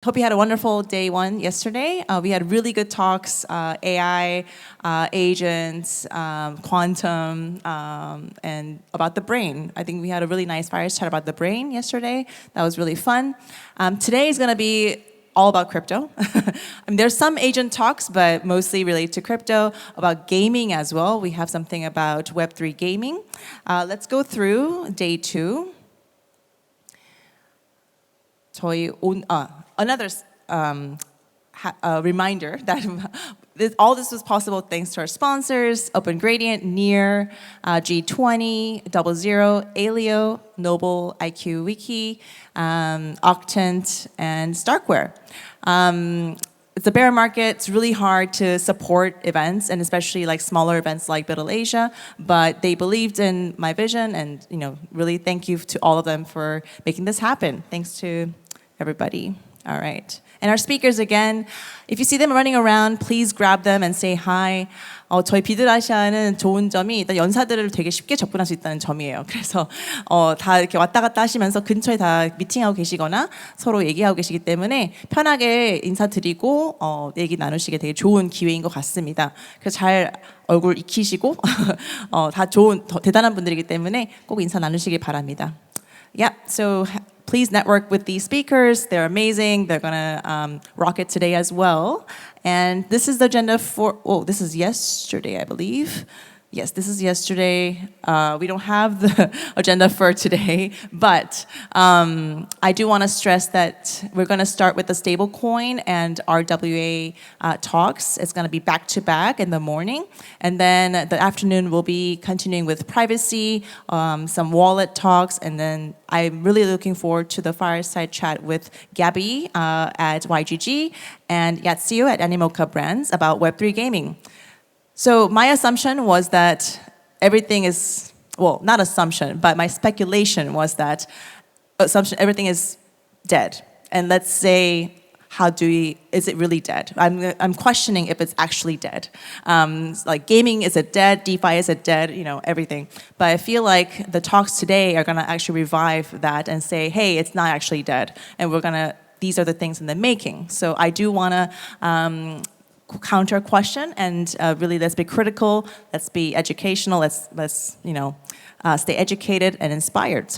Hope you had a wonderful day one yesterday. We had really good talks, AI, agents, quantum, and about the brain. I think we had a really nice fireside chat about the brain yesterday. That was really fun. Today is going to be all about crypto. There's some agent talks, but mostly related to crypto, about gaming as well. We have something about Web3 gaming. Let's go through day two. Another reminder that all this was possible thanks to our sponsors, Open Gradient, Near, G20, 00, Alio, Noble, IQ Wiki, Octant, and Starkware. It's a bear market. It's really hard to support events, and especially like smaller events like BUIDL Asia. But they believed in my vision, and really thank you to all of them for making this happen. Thanks to everybody. All right. And our speakers again, if you see them running around, please grab them and say hi. 저희 비들 아시아는 좋은 점이 일단 연사들을 되게 쉽게 접근할 수 있다는 점이에요. 그래서 다 이렇게 왔다 갔다 하시면서 근처에 다 미팅하고 계시거나 서로 얘기하고 계시기 때문에 편하게 인사드리고 얘기 나누시게 되게 좋은 기회인 것 같습니다. 그래서 잘 얼굴 익히시고 다 좋은 대단한 분들이기 때문에 꼭 인사 나누시길 바랍니다. Yeah, so please network with these speakers. They're amazing. They're gonna rock it today as well. And this is the agenda for, this is yesterday, I believe. Yes, this is yesterday. We don't have the agenda for today, but I do want to stress that we're going to start with the stablecoin and RWA talks. It's going to be back to back in the morning, and then the afternoon we'll be continuing with privacy, some wallet talks, and then I'm really looking forward to the fireside chat with Gabby at YGG and Yatsio at Animoca Brands about Web3 gaming. So my assumption was that everything is, not assumption, but my speculation was that everything is dead. And let's say, is it really dead? I'm questioning if it's actually dead. Like gaming, is it dead? DeFi, is it dead? Everything. But I feel like the talks today are gonna actually revive that and say, hey, it's not actually dead. And these are the things in the making. So I do wanna, counter question and really let's be critical, let's be educational, let's stay educated and inspired.